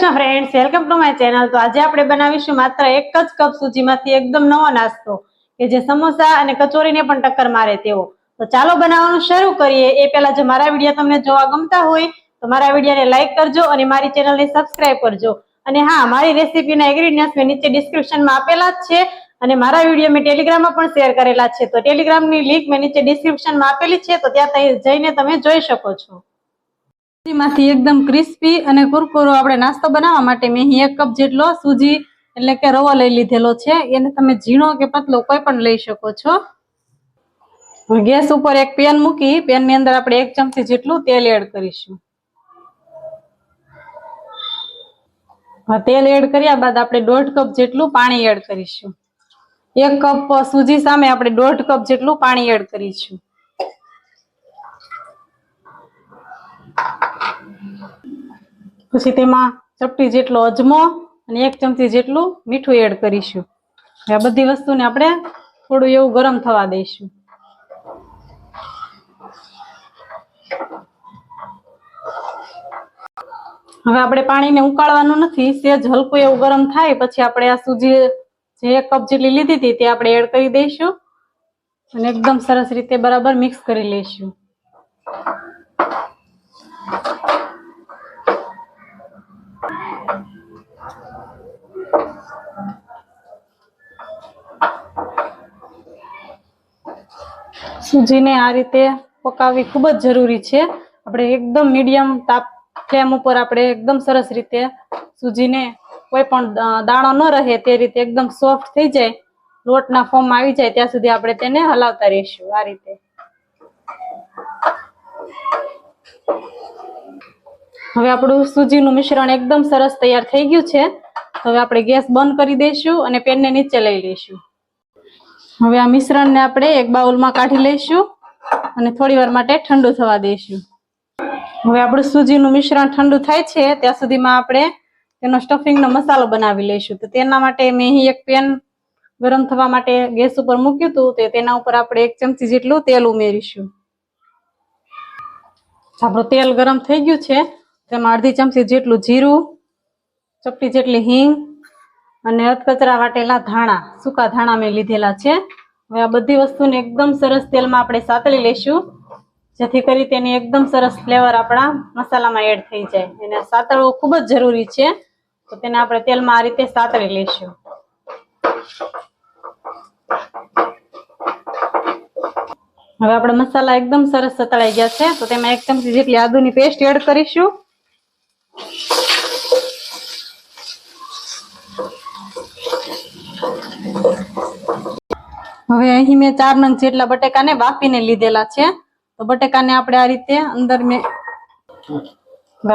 Krishna friends, welcome to my channel. તો આજે આપણે બનાવીશું માત્ર એક જ કપ સૂજીમાંથી એકદમ નવો નાસ્તો કે જે સમોસા અને કચોરીને પણ ટક્કર મારે તેવો। તો ચાલો બનાવવાનું શરૂ કરીએ। એ પહેલા જો મારા વિડીયો તમને જોવા ગમતા હોય તો મારા વિડીયોને લાઈક કરજો અને મારી ચેનલને સબસ્ક્રાઇબ કરજો। અને હા, મારી રેસીપીના ઇન્ગ્રેડિયન્ટ્સ મેં નીચે ડિસ્ક્રિપ્શનમાં આપેલા જ છે અને મારા વિડીયો મેં ટેલિગ્રામમાં પણ શેર કરેલા છે। તો ટેલિગ્રામની લિંક મેં નીચે ડિસ્ક્રિપ્શનમાં આપેલી છે, તો ત્યાં જઈને તમે જોઈ શકો છો। માંથી એકદમ ક્રિસ્પી અને કુરકુરો આપણે નાસ્તો બનાવવા માટે મેં અહીં 1 કપ જેટલો સૂજી એટલે કે રવો લઈ લીધેલો છે। એને તમે ઝીણો કે પતલો કોઈ પણ લઈ શકો છો। ગેસ ઉપર એક પેન મૂકી પેનની અંદર આપણે 1 ચમચી જેટલું તેલ એડ કરીશું। તેલ એડ કર્યા બાદ આપણે 1.5 કપ જેટલું પાણી એડ કરીશું। 1 કપ સૂજી સામે આપણે 1.5 કપ જેટલું પાણી એડ કરીશું। પછી તેમાં ચપટી જેટલો અજમો અને 1 ચમચી જેટલું મીઠું એડ કરીશું। આ બધી વસ્તુને આપણે થોડું એવું ગરમ થવા દઈશું। હવે આપણે પાણીને ઉકાળવાનું નથી, સેજ હલકું એવું ગરમ થાય પછી આપણે આ સૂજી જે 1 કપ જેટલી લીધી હતી તે આપણે એડ કરી દઈશું અને એકદમ સરસ રીતે બરાબર મિક્સ કરી લઈશું। સૂજીને આ રીતે પકાવવી ખૂબ જ જરૂરી છે। આપણે એકદમ મીડિયમ તાપ ફ્લેમ ઉપર આપણે એકદમ સરસ રીતે સૂજીને કોઈ પણ દાણો ન રહે તે રીતે એકદમ સોફ્ટ થઈ જાય, લોટના ફોર્મમાં આવી જાય ત્યાં સુધી આપણે તેને હલાવતા રહીશું। આ રીતે હવે આપણું સૂજીનું મિશ્રણ એકદમ સરસ તૈયાર થઈ ગયું છે। હવે આપણે ગેસ બંધ કરી દઈશું અને પેનને નીચે લઈ લઈશું। હવે આ મિશ્રણને આપણે એક બાઉલમાં કાઢી લઈશું અને થોડી વાર માટે ઠંડુ થવા દઈશું। હવે આપણું સૂજીનું મિશ્રણ ઠંડુ થાય છે ત્યાં સુધીમાં આપણે તેનો સ્ટફિંગનો મસાલો બનાવી લઈશું। તો તેના માટે મેં અહીં એક પેન ગરમ થવા માટે ગેસ ઉપર મૂક્યું હતું, તો તેના ઉપર આપણે 1 ચમચી જેટલું તેલ ઉમેરીશું। આપણું તેલ ગરમ થઈ ગયું છે, તેમાં અડધી ચમચી જેટલું જીરું, ચપટી જેટલી હિંગ અને અધકચરા વાટેલા ધાણા, સૂકા ધાણા મેં લીધેલા છે। હવે આ બધી વસ્તુને એકદમ સરસ તેલમાં આપણે સાતળી લઈશું, જેથી કરી તેની એકદમ સરસ ફ્લેવર આપણા મસાલામાં એડ થઈ જાય। એને સાતળવું ખૂબ જ જરૂરી છે, તો તેને આપણે તેલમાં આ રીતે સાતળી લઈશું। હવે આપણા મસાલા એકદમ સરસ સતળાઈ ગયા છે, તો તેમાં 1 ચમચી જેટલી આદુની પેસ્ટ એડ કરીશું। હવે અહીં મેં 4 નંગ જેટલા બટેકાને બાફીને લીધેલા છે, તો બટેકાને આપણે આ રીતે અંદર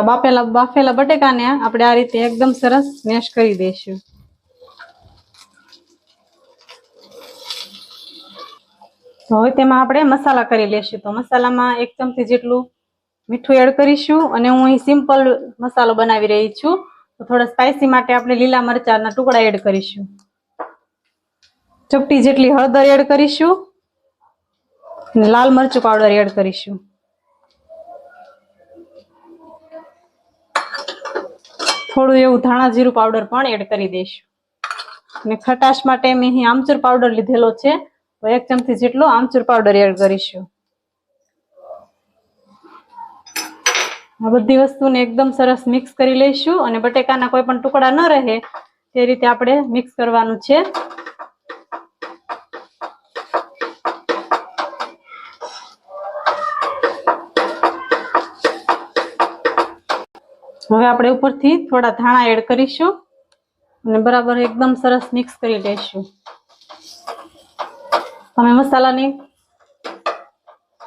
બાફેલા બટેકાને આપણે આ રીતે એકદમ સરસ મેશ કરી દઈશું। તો હવે તેમાં આપણે મસાલા કરી લેશું। તો મસાલામાં 1 ચમચી જેટલું મીઠું એડ કરીશું અને હું અહીં સિમ્પલ મસાલો બનાવી રહી છું, તો થોડા સ્પાઈસી માટે આપણે લીલા મરચાના ટુકડા એડ કરીશું। ચપટી જેટલી હળદર એડ કરીશું અને લાલ મરચું પાવડર એડ કરીશું। થોડું એવું ધાણા જીરું પાવડર પણ એડ કરી દઈશું અને ખટાશ માટે મેં અહીં આમચૂર પાવડર લીધેલો છે, તો 1 ચમચી જેટલો આમચૂર પાવડર એડ કરીશું। આ બધી વસ્તુને એકદમ સરસ મિક્સ કરી લઈશું અને બટેકાના કોઈ પણ ટુકડા ન રહે તે રીતે આપણે મિક્સ કરવાનું છે। હવે આપણે ઉપરથી થોડા ધાણા એડ કરીશું અને બરાબર એકદમ સરસ મિક્સ કરી લઈશું। તમે મસાલાની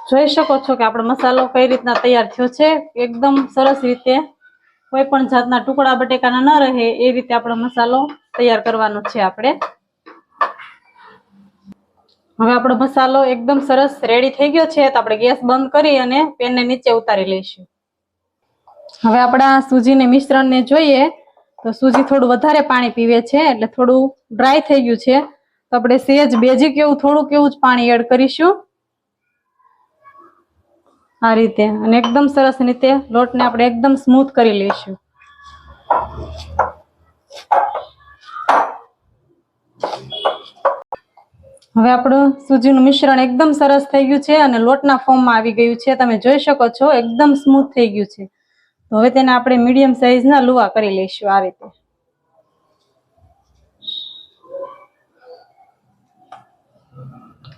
જોઈ શકો છો કે આપણો મસાલો કઈ રીતના તૈયાર થયો છે। એકદમ સરસ રીતે કોઈ પણ જાતના ટુકડા બટેકાના ન રહે એ રીતે આપણો મસાલો તૈયાર કરવાનો છે આપણે। હવે આપણો મસાલો એકદમ સરસ રેડી થઈ ગયો છે, તો આપણે ગેસ બંધ કરી અને પેનને નીચે ઉતારી લઈશું। હવે આપણા સૂજીને મિશ્રણને જોઈએ તો સૂજી થોડું વધારે પાણી પીવે છે, એટલે થોડું ડ્રાય થઈ ગયું છે, તો આપણે સહેજ બેઝિક એવું થોડુંક એવું જ પાણી એડ કરીશું આ રીતે, અને એકદમ સરસ રીતે લોટને આપણે એકદમ સ્મૂથ કરી લઈશું। હવે આપણું સૂજીનું મિશ્રણ એકદમ સરસ થઈ ગયું છે અને લોટના ફોર્મમાં આવી ગયું છે. તમે જોઈ શકો છો એકદમ સ્મૂથ થઈ ગયું છે. તો હવે તેને આપણે મીડિયમ સાઈઝના લુવા કરી લઈશું.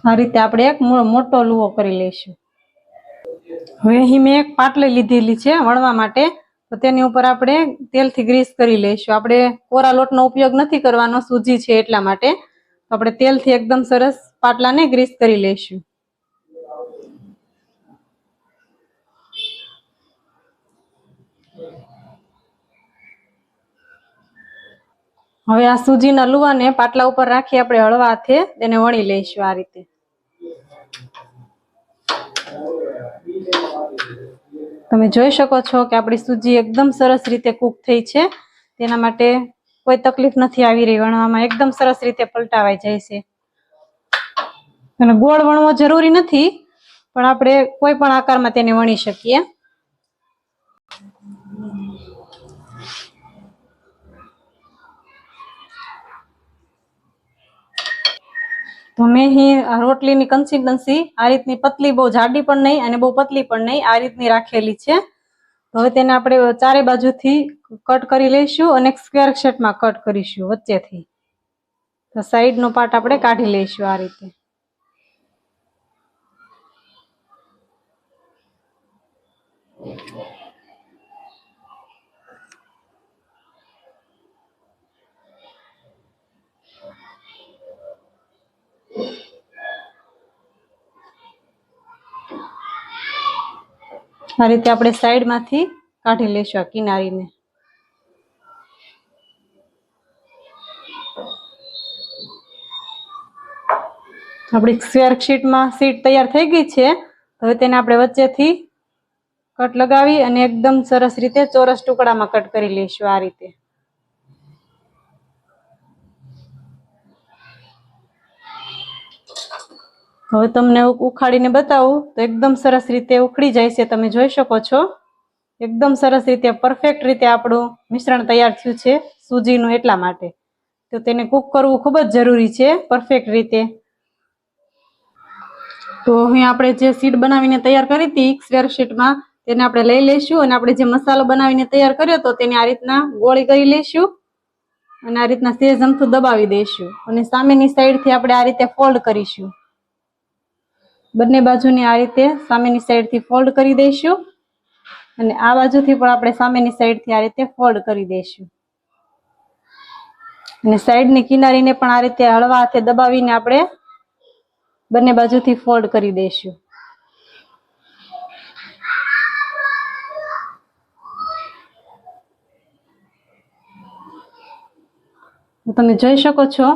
આ રીતે આપણે એક મોટો લુવો કરી લઈશું. હવે અહીં મેં એક પાટલી લીધેલી છે વણવા માટે, તો તેની ઉપર આપણે તેલથી ગ્રીસ કરી લઈશું. આપણે કોરા લોટનો ઉપયોગ નથી કરવાનો, સૂજી છે એટલા માટે. તો આપણે તેલથી એકદમ સરસ પાટલાને ગ્રીસ કરી લઈશું. હવે આ સૂજીના લુવાને પાટલા ઉપર રાખી આપણે હળવા હાથે તેને વણી લઈશું. આ રીતે તમે જોઈ શકો છો કે આપણી સૂજી એકદમ સરસ રીતે કૂક થઈ છે. તેના માટે કોઈ તકલીફ નથી આવી રહી વણવામાં, એકદમ સરસ રીતે પલટાવાઈ જાય છે. અને ગોળ વણવો જરૂરી નથી, પણ આપણે કોઈ પણ આકારમાં તેને વણી શકીએ. તો મેં અહીં રોટલીની કન્સિસ્ટન્સી આ રીતની પતલી, બહુ જાડી પણ નહીં અને બહુ પતલી પણ નહીં, આ રીતની રાખેલી છે. હવે તેને આપણે ચારે બાજુથી કટ કરી લઈશું અને સ્ક્વેર શેપમાં કટ કરીશું વચ્ચેથી. તો સાઈડનો પાર્ટ આપણે કાઢી લઈશું આ રીતે. આ રીતે આપણે સાઈડમાંથી કાઢી લઈશું આ કિનારીને. આપણી સ્ક્વેર શીટ તૈયાર થઈ ગઈ છે. હવે તેને આપણે વચ્ચેથી કટ લગાવી અને એકદમ સરસ રીતે ચોરસ ટુકડામાં કટ કરી લઈશું આ રીતે. હવે તમને ઉખાડીને બતાવું તો એકદમ સરસ રીતે ઉખડી જાય છે. તમે જોઈ શકો છો એકદમ સરસ રીતે પરફેક્ટ રીતે આપણું મિશ્રણ તૈયાર થયું છે સૂજીનું. એટલા માટે તો તેને કૂક કરવું ખૂબ જ જરૂરી છે પરફેક્ટ રીતે. તો અહીં આપણે જે શીટ બનાવીને તૈયાર કરી હતી સ્ક્વેર શીટમાં, તેને આપણે લઈ લઈશું અને આપણે જે મસાલો બનાવીને તૈયાર કર્યો હતો તેને આ રીતના ગોળી કરી લઈશું અને આ રીતના સેજ અમથું દબાવી દઈશું અને સામેની સાઈડથી આપણે આ રીતે ફોલ્ડ કરીશું. બંને બાજુની આ રીતે સામેની સાઈડથી ફોલ્ડ કરી દઈશું અને આ બાજુથી પણ આપણે સામેની સાઈડથી આ રીતે ફોલ્ડ કરી દઈશું અને સાઈડની કિનારીને પણ આ રીતે હળવા હાથે દબાવીને આપણે બંને બાજુથી ફોલ્ડ કરી દઈશું. તમે જોઈ શકો છો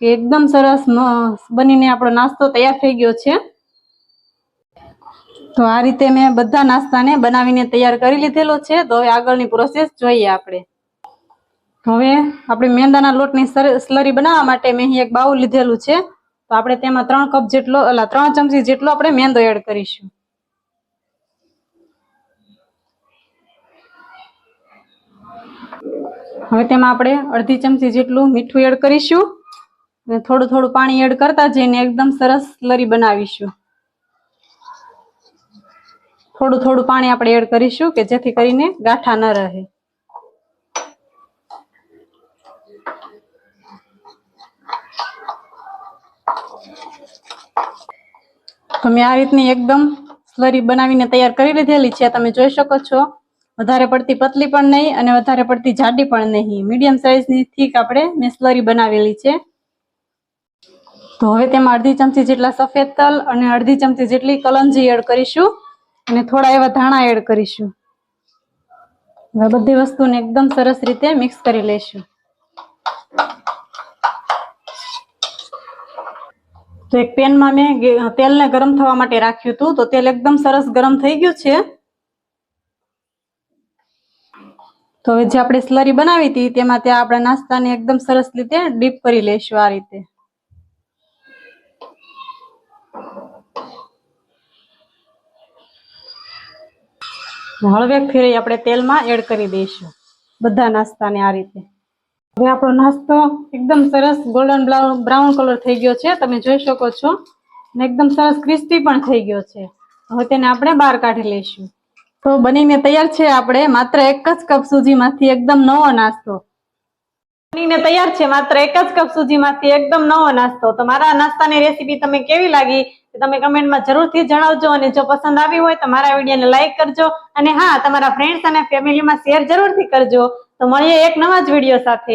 કે એકદમ સરસ બનીને આપણો નાસ્તો તૈયાર થઈ ગયો છે. તો આ રીતે મેં બધા નાસ્તાને બનાવીને તૈયાર કરી લીધેલો છે. તો હવે આગળની પ્રોસેસ જોઈએ આપણે. હવે આપણે મેંદાના લોટની સ્લરી બનાવવા માટે મેં અહીં એક બાઉલ લીધેલું છે. તો આપણે તેમાં 3 ચમચી જેટલો આપણે મેંદો એડ કરીશું. હવે તેમાં આપણે અડધી ચમચી જેટલું મીઠું એડ કરીશું અને થોડું થોડું પાણી એડ કરતા જઈને એકદમ સરસ સ્લરી બનાવીશું. થોડું થોડું પાણી આપણે એડ કરીશું કે જેથી કરીને ગાંઠા ન રહે. તો મેં આ રીતની એકદમ સ્લરી બનાવીને તૈયાર કરી લીધેલી છે. તમે જોઈ શકો છો વધારે પડતી પતલી પણ નહીં અને વધારે પડતી જાડી પણ નહીં, મીડિયમ સાઈઝની થીક આપણે મેં સ્લરી બનાવેલી છે. તો હવે તેમાં અડધી ચમચી જેટલા સફેદ તલ અને અડધી ચમચી જેટલી કલંજી એડ કરીશું અને થોડા એવા ધાણા એડ કરીશું. હવે બધી વસ્તુને એકદમ સરસ રીતે મિક્સ કરી લઈશું. તો એક પેનમાં મેં તેલને ગરમ થવા માટે રાખ્યું હતું. તો તેલ એકદમ સરસ ગરમ થઈ ગયું છે. તો હવે જે આપણે સ્લરી બનાવી હતી તેમાં ત્યાં આપણે નાસ્તાને એકદમ સરસ રીતે ડીપ કરી લઈશું આ રીતે. હળવેક ફેરી આપણે તેલમાં એડ કરી દઈશું. બધા નાસ્તાને આ રીતે. હવે આપણો નાસ્તો એકદમ સરસ ગોલ્ડન બ્રાઉન કલર થઈ ગયો છે, તમે જોઈ શકો છો, અને એકદમ સરસ ક્રિસ્પી પણ થઈ ગયો છે. હવે તેને આપણે બહાર કાઢી લઈશું. તો બનીને તૈયાર છે આપણે માત્ર 1 જ કપ સૂજીમાંથી એકદમ નવો નાસ્તો. બનીને તૈયાર છે માત્ર 1 જ કપ સૂજીમાંથી એકદમ નવો નાસ્તો. તો મારા નાસ્તાની રેસીપી તમને કેવી લાગી તમે કમેન્ટમાં જરૂરથી જણાવજો, અને જો પસંદ આવી હોય તો મારા વિડીયોને લાઈક કરજો, અને હા, તમારા ફ્રેન્ડ્સ અને ફેમિલીમાં શેર જરૂરથી કરજો. તો મળીએ એક નવા જ વિડીયો સાથે.